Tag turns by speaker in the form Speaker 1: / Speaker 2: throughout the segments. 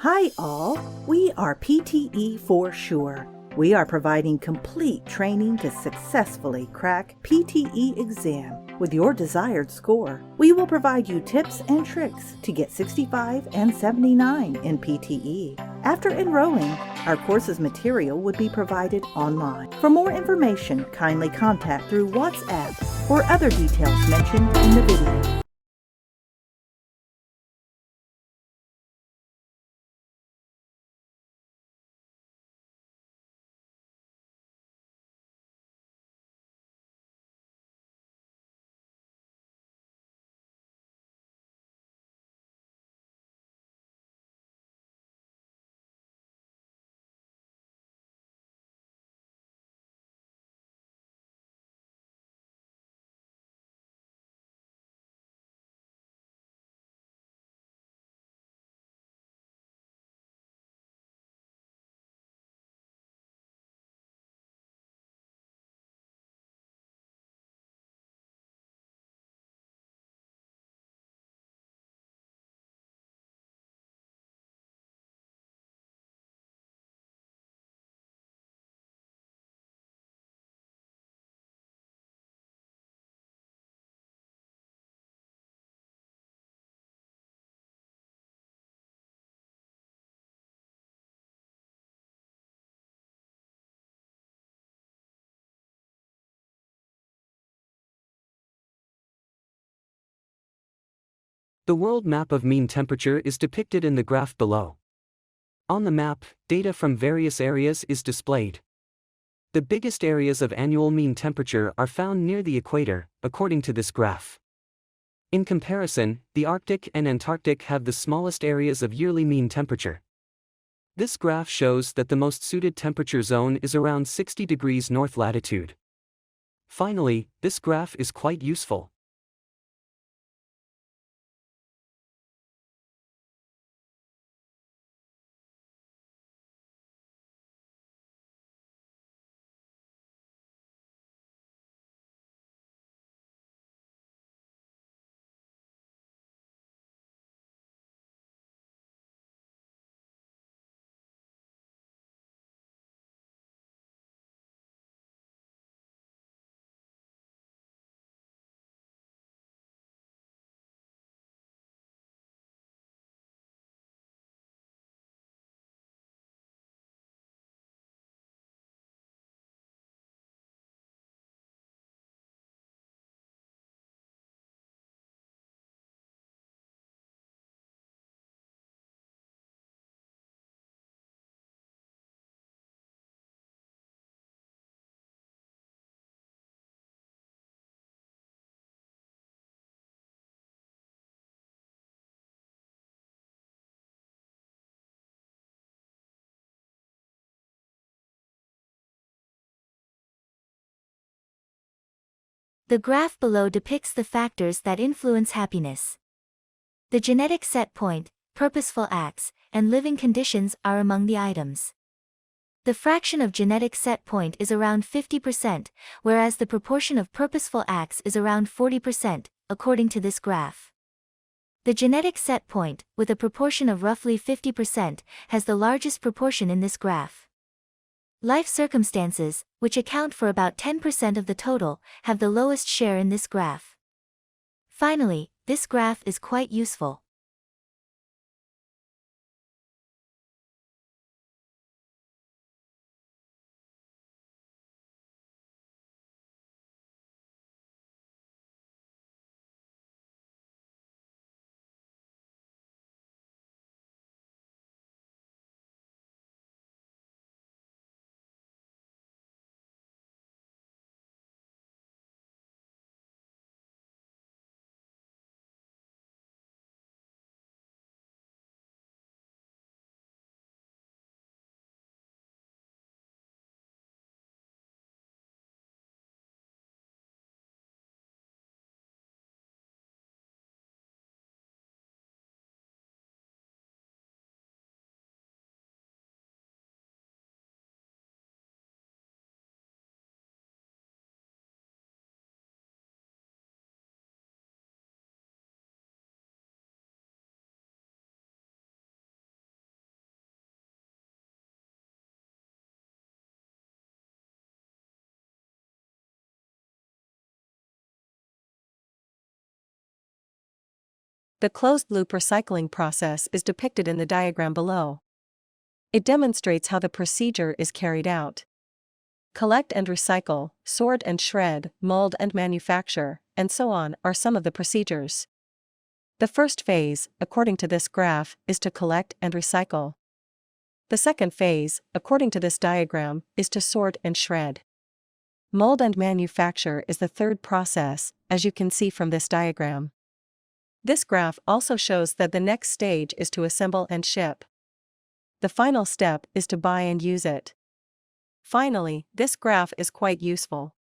Speaker 1: Hi all, we are PTE for sure. We are providing complete training to successfully crack PTE Exam with your desired score. We will provide you tips and tricks to get 65 and 79 in PTE. After enrolling, our course's material would be provided online. For more information, kindly contact through WhatsApp or other details mentioned in the video.
Speaker 2: The world map of mean temperature is depicted in the graph below. On the map, data from various areas is displayed. The biggest areas of annual mean temperature are found near the equator, according to this graph. In comparison, the Arctic and Antarctic have the smallest areas of yearly mean temperature. This graph shows that the most suited temperature zone is around 60 degrees north latitude. Finally, this graph is quite useful.
Speaker 3: The graph below depicts the factors that influence happiness. The genetic set point, purposeful acts, and living conditions are among the items. The fraction of genetic set point is around 50%, whereas the proportion of purposeful acts is around 40%, according to this graph. The genetic set point, with a proportion of roughly 50%, has the largest proportion in this graph. Life circumstances, which account for about 10% of the total, have the lowest share in this graph. Finally, this graph is quite useful.
Speaker 4: The closed-loop recycling process is depicted in the diagram below. It demonstrates how the procedure is carried out. Collect and recycle, sort and shred, mold and manufacture, and so on are some of the procedures. The first phase, according to this graph, is to collect and recycle. The second phase, according to this diagram, is to sort and shred. Mold and manufacture is the third process, as you can see from this diagram. This graph also shows that the next stage is to assemble and ship. The final step is to buy and use it. Finally, this graph is quite useful.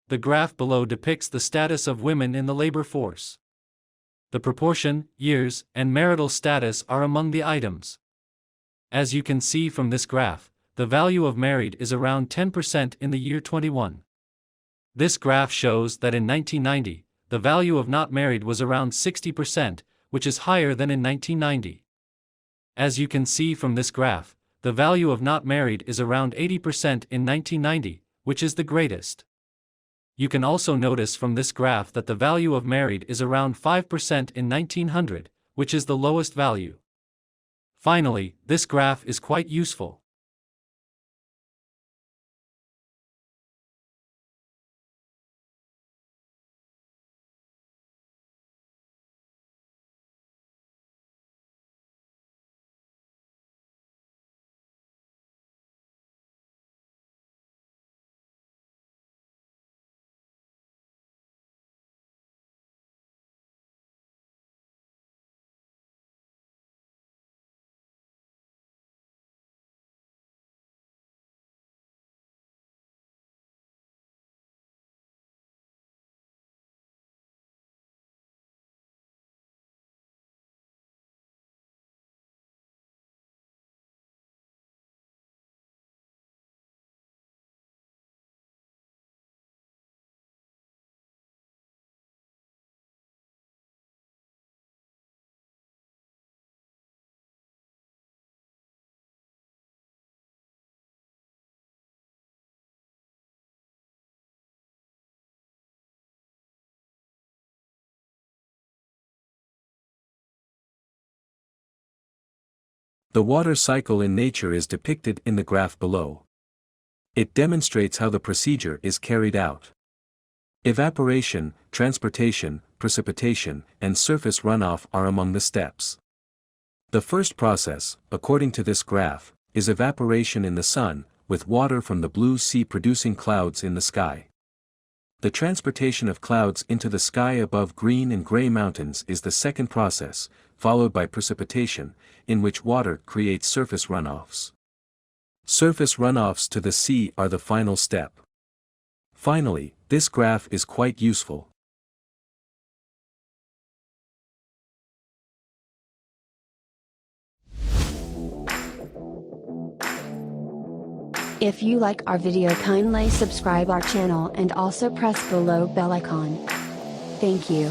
Speaker 5: The graph below depicts the status of women in the labor force. The proportion, years, and marital status are among the items. As you can see from this graph, the value of married is around 10% in the year 21. This graph shows that in 1990, the value of not married was around 60%, which is higher than in 1990. As you can see from this graph, the value of not married is around 80% in 1990, which is the greatest. You can also notice from this graph that the value of married is around 5% in 1900, which is the lowest value. Finally, this graph is quite useful.
Speaker 6: The water cycle in nature is depicted in the graph below. It demonstrates how the procedure is carried out. Evaporation, transportation, precipitation, and surface runoff are among the steps. The first process, according to this graph, is evaporation in the sun, with water from the blue sea producing clouds in the sky. The transportation of clouds into the sky above green and gray mountains is the second process, followed by precipitation, in which water creates surface runoffs. Surface runoffs to the sea are the final step. Finally, this graph is quite useful.
Speaker 7: If you like our video, kindly subscribe our channel and also press below bell icon. Thank you.